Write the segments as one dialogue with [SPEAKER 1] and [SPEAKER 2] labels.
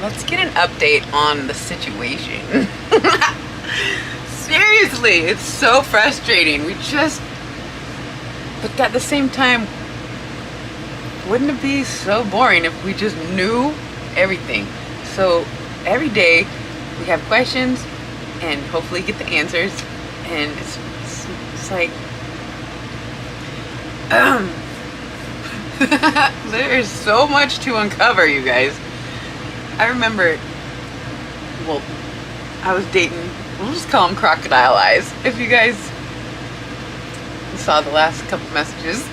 [SPEAKER 1] let's get an update on the situation. Seriously, it's so frustrating. But at the same time, wouldn't it be so boring if we just knew everything? So every day we have questions and hopefully get the answers, and it's like there's so much to uncover, you guys. I remember, well, I was dating, we'll just call them Crocodile Eyes. If you guys saw the last couple messages,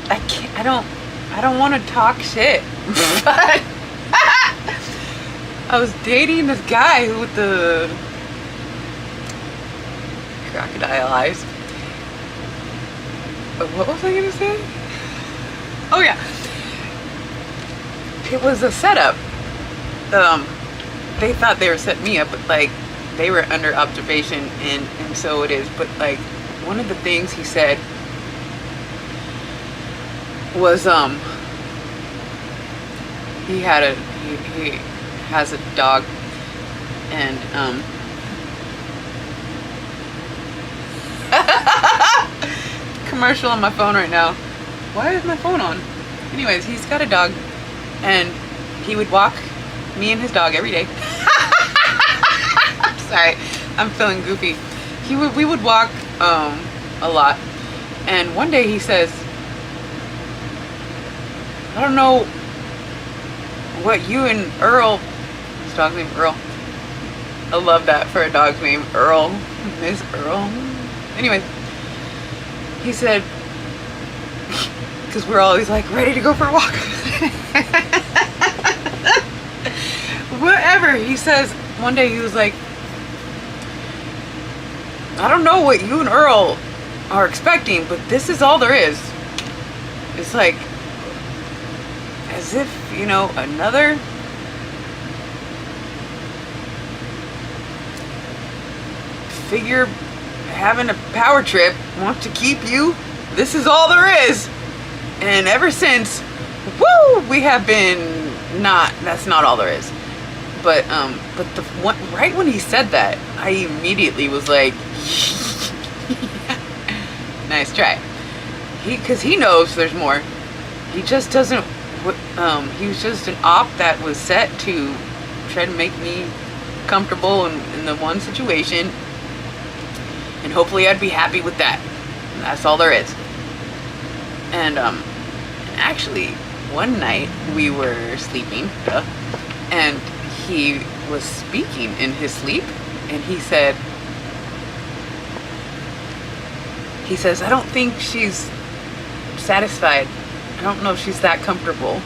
[SPEAKER 1] I don't want to talk shit, but I was dating this guy with the crocodile eyes. What was I gonna say? Oh yeah, it was a setup. They thought they were setting me up, but like they were under observation, and so it is. But like one of the things he said was he has a dog, and commercial on my phone right now. Why is my phone on? Anyways, he's got a dog, and he would walk me and his dog every day. Sorry, I'm feeling goofy. We would walk a lot, and one day he says, I don't know what you and Earl, his dog's name Earl. I love that for a dog's name, Earl. Miss Earl. Anyways, he said, because we're always like ready to go for a walk. Whatever. He says, one day he was like, I don't know what you and Earl are expecting, but this is all there is. It's like, as if, you know, another figure having a power trip wants to keep you. This is all there is. And ever since, woo, we have been that's not all there is. But the one, right when he said that, I immediately was like, nice try. Because he knows there's more. He just doesn't. He was just an op that was set to try to make me comfortable in the one situation, and hopefully I'd be happy with that. And that's all there is. And actually, one night we were sleeping, and he was speaking in his sleep, and he says, I don't think she's satisfied. I don't know if she's that comfortable.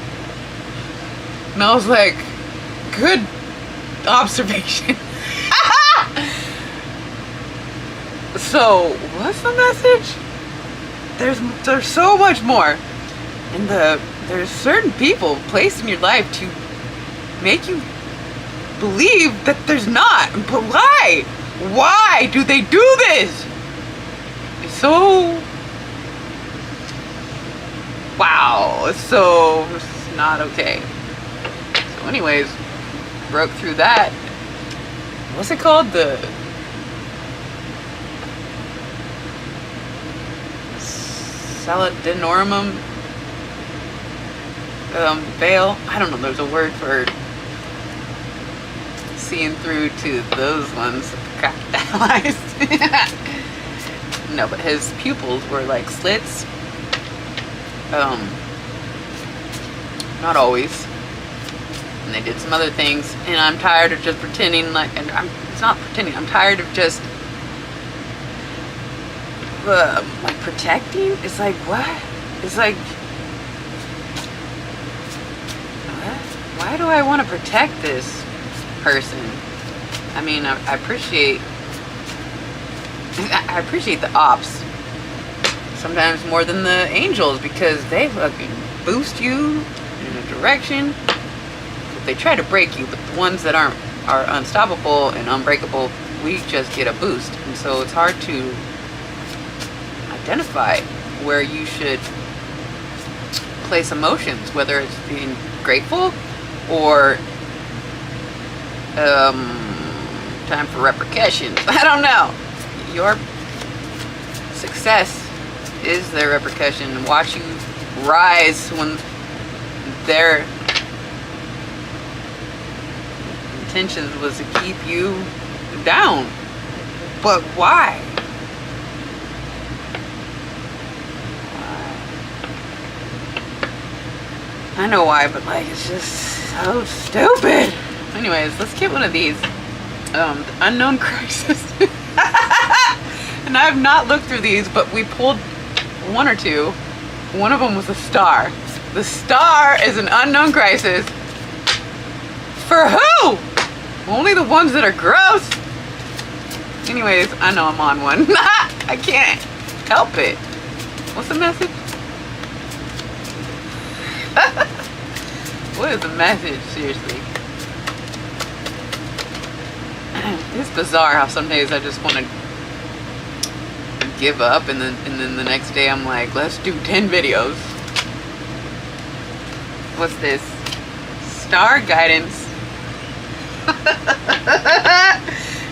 [SPEAKER 1] And I was like, good observation. So, what's the message? There's so much more. And there's certain people placed in your life to make you believe that there's not. But why? Why do they do this? It's so... wow, it's not okay. So anyways, broke through that. What's it called? The Salidinorum veil. I don't know, there's a word for seeing through to those ones, crocodile eyes. No, but his pupils were like slits. Not always. And they did some other things, and I'm tired of just pretending like, and it's not pretending, I'm tired of just like protecting. It's like, what? It's like, what? Why do I want to protect this person? I mean, I appreciate the ops sometimes more than the angels, because they fucking boost you in a direction. They try to break you, but the ones that are unstoppable and unbreakable, we just get a boost. And so it's hard to identify where you should place emotions, whether it's being grateful or time for repercussions. I don't know. Your success is their repercussion. Watch you rise when their intentions was to keep you down. But why? I know why, but like, it's just so stupid. Anyways, let's get one of these. The Unknown Crisis. And I have not looked through these, but we pulled one or two. One of them was a star. The star is an unknown crisis. For who? Only the ones that are gross. Anyways, I know I'm on one. I can't help it. What's the message? What is the message? Seriously. It's bizarre how some days I just want to give up, and then the next day I'm like, let's do 10 videos. What's this? Star guidance.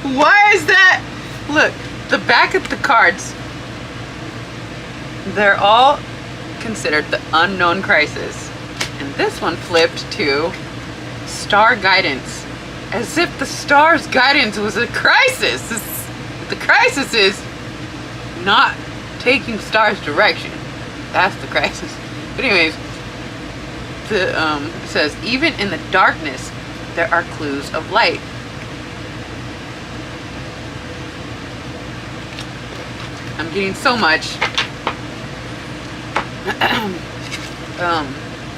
[SPEAKER 1] Why is that? Look, the back of the cards, they're all considered the unknown crisis. And this one flipped to star guidance. As if the star's guidance was a crisis. The crisis is not taking star's direction. That's the crisis. But anyways, it says, even in the darkness, there are clues of light. I'm getting so much.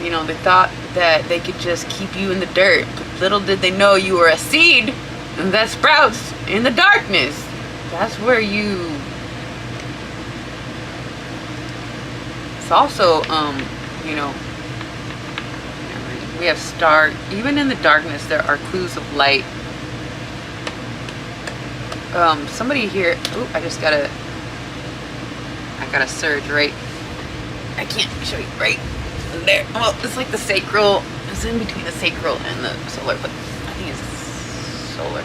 [SPEAKER 1] You know, they thought that they could just keep you in the dirt. But little did they know you were a seed that sprouts in the darkness. That's where you... It's also, you know, we have star. Even in the darkness, there are clues of light. Somebody here... Ooh, I gotta surge right... I can't show you right there. Well, it's like the sacral. It's in between the sacral and the solar, but I think it's solar.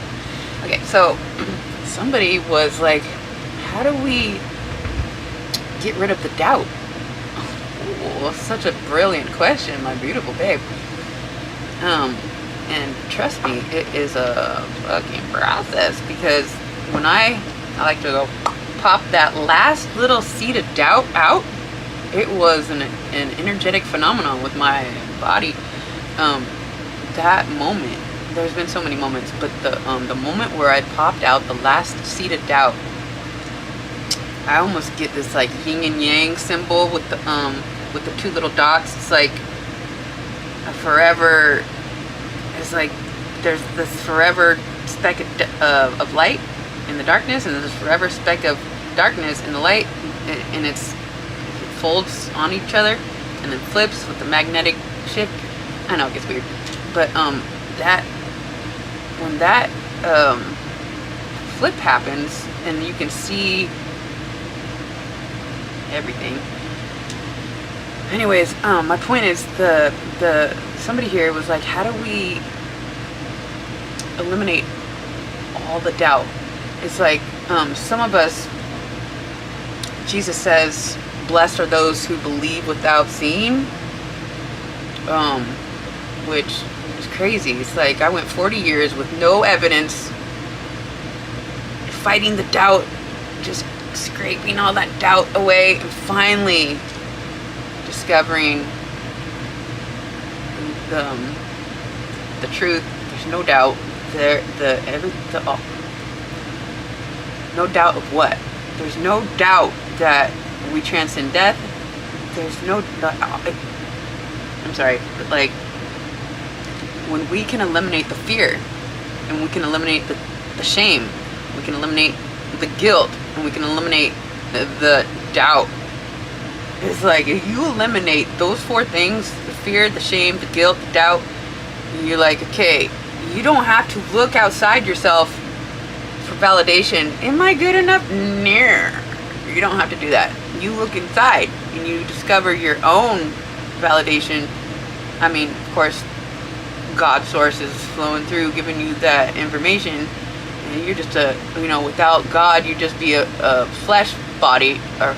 [SPEAKER 1] Okay, so somebody was like, how do we get rid of the doubt? Oh, such a brilliant question, my beautiful babe. And trust me, it is a fucking process, because when I like to go pop that last little seed of doubt out, it was an energetic phenomenon with my body. That moment, there's been so many moments, but the moment where I popped out the last seed of doubt, I almost get this like yin and yang symbol with the two little dots. It's like a forever. It's like there's this forever speck of light in the darkness, and there's this forever speck of darkness in the light, and it folds on each other and then flips with the magnetic shift. I know it gets weird, but when that flip happens and you can see everything. Anyways, my point is the somebody here was like, how do we eliminate all the doubt? It's like some of us, Jesus says, blessed are those who believe without seeing, which is crazy. It's like I went 40 years with no evidence, fighting the doubt, just scraping all that doubt away, and finally discovering the truth. There's no doubt. No doubt of what? There's no doubt that we transcend death. There's no... I'm sorry, but like, when we can eliminate the fear, and we can eliminate the shame, we can eliminate the guilt, and we can eliminate the doubt. It's like, if you eliminate those four things, the fear, the shame, the guilt, the doubt, you're like, okay, you don't have to look outside yourself for validation. Am I good enough? No. You don't have to do that. You look inside and you discover your own validation. I mean, of course, God source is flowing through, giving you that information, and you're just without God, you'd just be a flesh body, or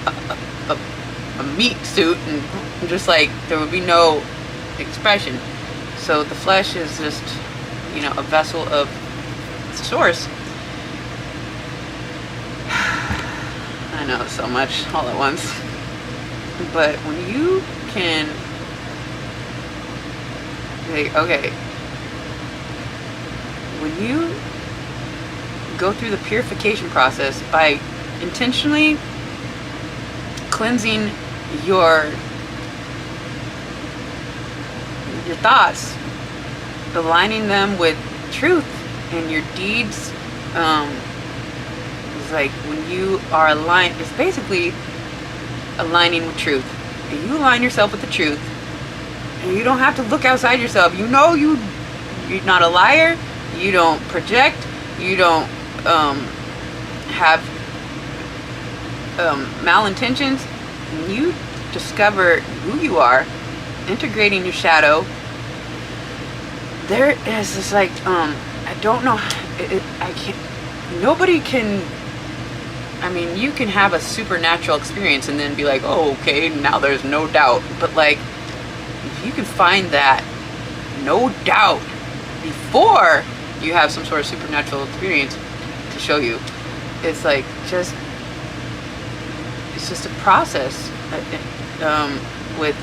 [SPEAKER 1] a meat suit, and just like there would be no expression. So the flesh is just, a vessel of source. I know so much all at once. But when you can say, okay, when you go through the purification process by intentionally cleansing your thoughts, aligning them with truth, and your deeds, it's like when you are aligned, it's basically aligning with truth. And you align yourself with the truth, and you don't have to look outside yourself. You're not a liar, you don't project, you don't have malintentions. When you discover who you are, integrating your shadow, there is this like I don't know, I can't, nobody can, I mean, you can have a supernatural experience and then be like, oh, okay, now there's no doubt. But like, if you can find that no doubt before you have some sort of supernatural experience to show you, it's like it's just a process with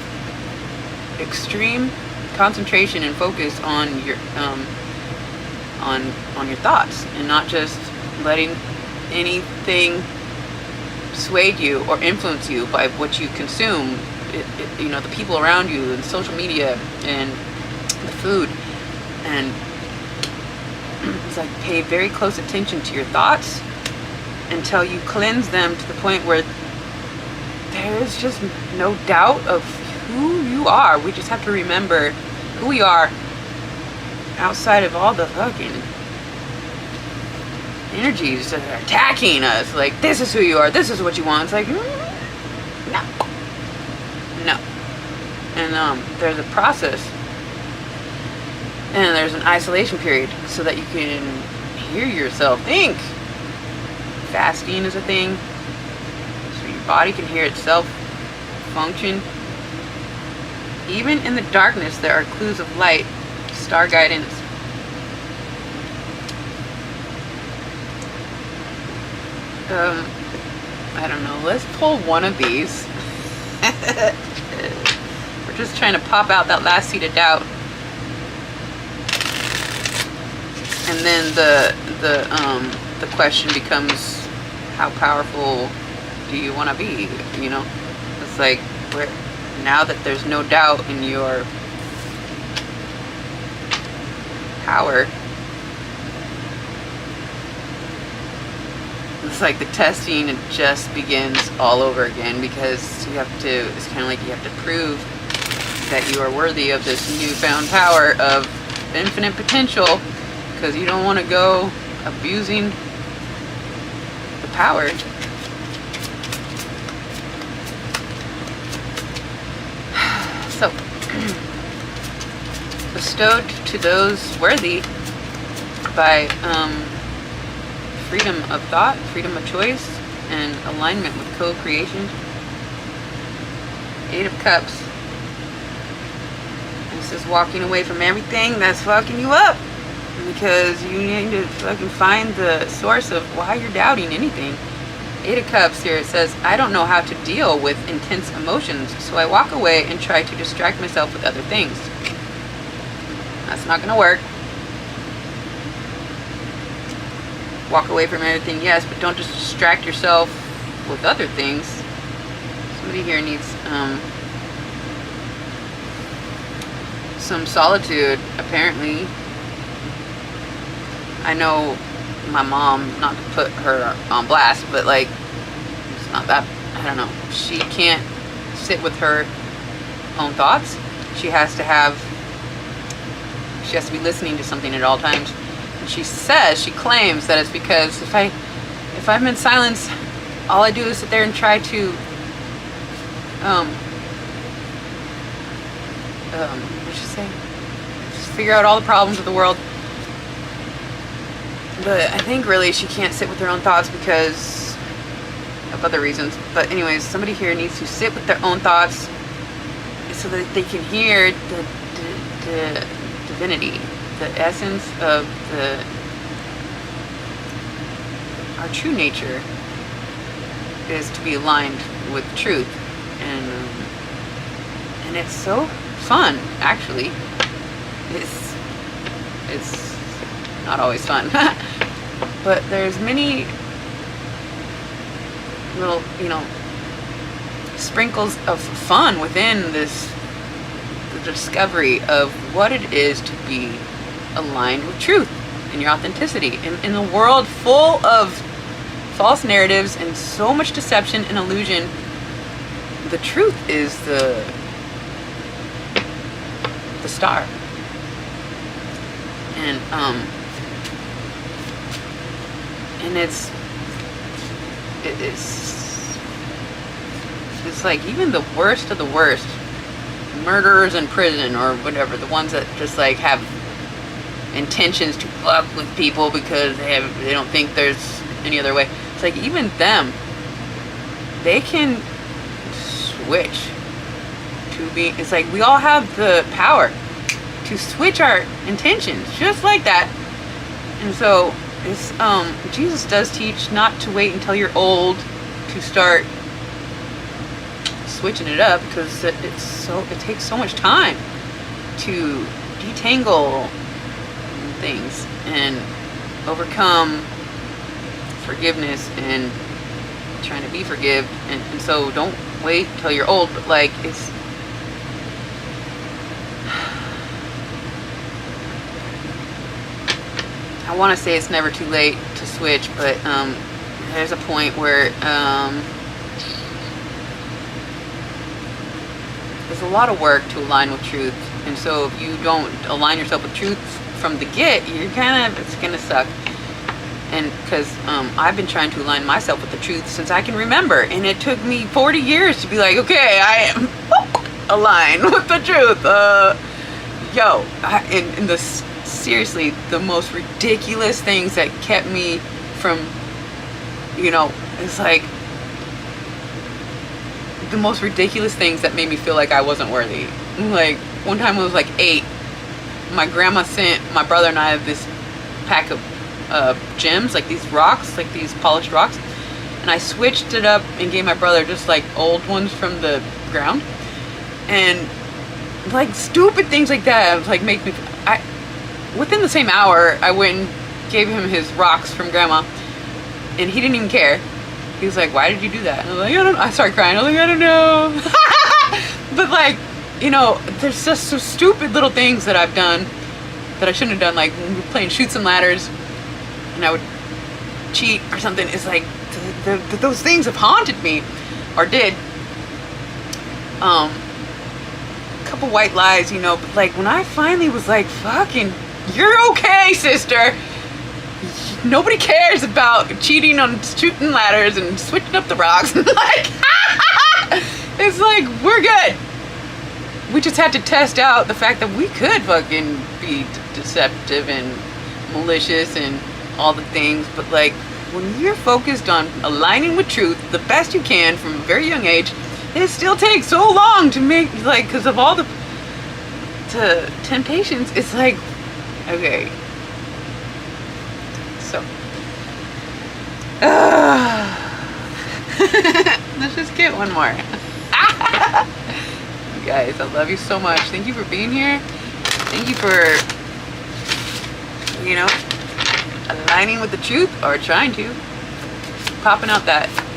[SPEAKER 1] extreme concentration and focus on your on your thoughts, and not just letting anything sway you or influence you by what you consume. The people around you, and social media, and the food, and it's like pay very close attention to your thoughts until you cleanse them to the point where there's just no doubt of who you are. We just have to remember who we are outside of all the fucking energies that are attacking us. Like, this is who you are, this is what you want. It's like, no. And there's a process, and there's an isolation period so that you can hear yourself think. Fasting is a thing, so your body can hear itself function. Even in the darkness, there are clues of light, star guidance. I don't know, let's pull one of these. We're just trying to pop out that last seed of doubt. And then the question becomes, how powerful do you want to be? It's like, now that there's no doubt in your power, it's like the testing, it just begins all over again, because it's kind of like you have to prove that you are worthy of this newfound power of infinite potential, because you don't want to go abusing the power. So, bestowed to those worthy by freedom of thought, freedom of choice, and alignment with co-creation. 8 of Cups. This is walking away from everything that's fucking you up, because you need to fucking find the source of why you're doubting anything. 8 of Cups here, it says, I don't know how to deal with intense emotions, so I walk away and try to distract myself with other things. That's not gonna work. Walk away from everything, yes, but don't just distract yourself with other things. Somebody here needs some solitude, apparently. I know my mom, not to put her on blast, but like, it's not that, I don't know, she can't sit with her own thoughts. She has to be listening to something at all times. She claims that it's because if I'm in silence, all I do is sit there and try to what'd she say? figure out all the problems of the world. But I think really she can't sit with her own thoughts because of other reasons. But anyways, somebody here needs to sit with their own thoughts so that they can hear the divinity, the essence of our true nature is to be aligned with truth. And it's so fun, actually. It's not always fun. But there's many little, sprinkles of fun within the discovery of what it is to be aligned with truth and your authenticity. In a world full of false narratives and so much deception and illusion, the truth is the star. And it's like even the worst of the worst murderers in prison or whatever, the ones that just like have intentions to fuck with people because they don't think there's any other way. It's like even them, they can switch to be. It's like we all have the power to switch our intentions just like that. And so it's Jesus does teach not to wait until you're old to start switching it up, because it takes so much time to detangle things and overcome forgiveness and trying to be forgiven. And so don't wait till you're old, but like it's I want to say it's never too late to switch, but there's a point where there's a lot of work to align with truth. And so if you don't align yourself with truth from the get, it's gonna suck. And because I've been trying to align myself with the truth since I can remember, and it took me 40 years to be like, okay, I am aligned with the truth. Seriously, the most ridiculous things that kept me from, it's like the most ridiculous things that made me feel like I wasn't worthy. Like one time I was like 8, my grandma sent my brother and I this pack of gems, like these rocks, like these polished rocks, and I switched it up and gave my brother just like old ones from the ground, and like stupid things like that. It was like within the same hour I went and gave him his rocks from grandma, and he didn't even care. He was like, why did you do that? And I was like, I don't know. I started crying. I was like, I don't know. But like, there's just so stupid little things that I've done that I shouldn't have done. Like when we were playing Shoots and Ladders and I would cheat or something. It's like those things have haunted me, or did. A couple white lies, but like when I finally was like, fucking, you're okay, sister. Nobody cares about cheating on shooting ladders and switching up the rocks. Like, it's like, we're good. We just had to test out the fact that we could fucking be deceptive and malicious and all the things. But like, when you're focused on aligning with truth the best you can from a very young age, it still takes so long to make, like, because of all the temptations. It's like, okay. So, let's just get one more. You guys, I love you so much. Thank you for being here. Thank you for, aligning with the truth, or trying to. Popping out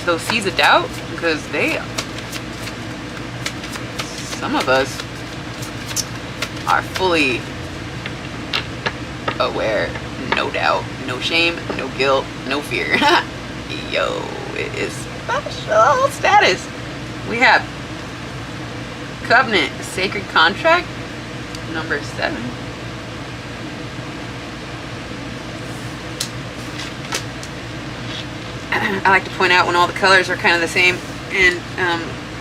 [SPEAKER 1] those seeds of doubt, because some of us are fully aware. No doubt, no shame, no guilt, no fear. Yo, it is special status. We have covenant, sacred contract, number 7. I like to point out when all the colors are kind of the same. And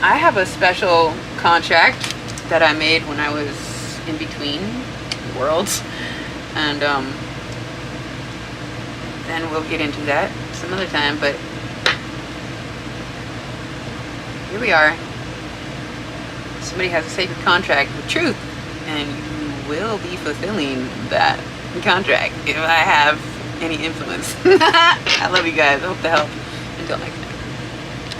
[SPEAKER 1] I have a special contract that I made when I was in between worlds. And then we'll get into that some other time, but here we are. Somebody has a sacred contract with truth, and you will be fulfilling that contract if I have any influence. I love you guys. I hope to help. Until next time.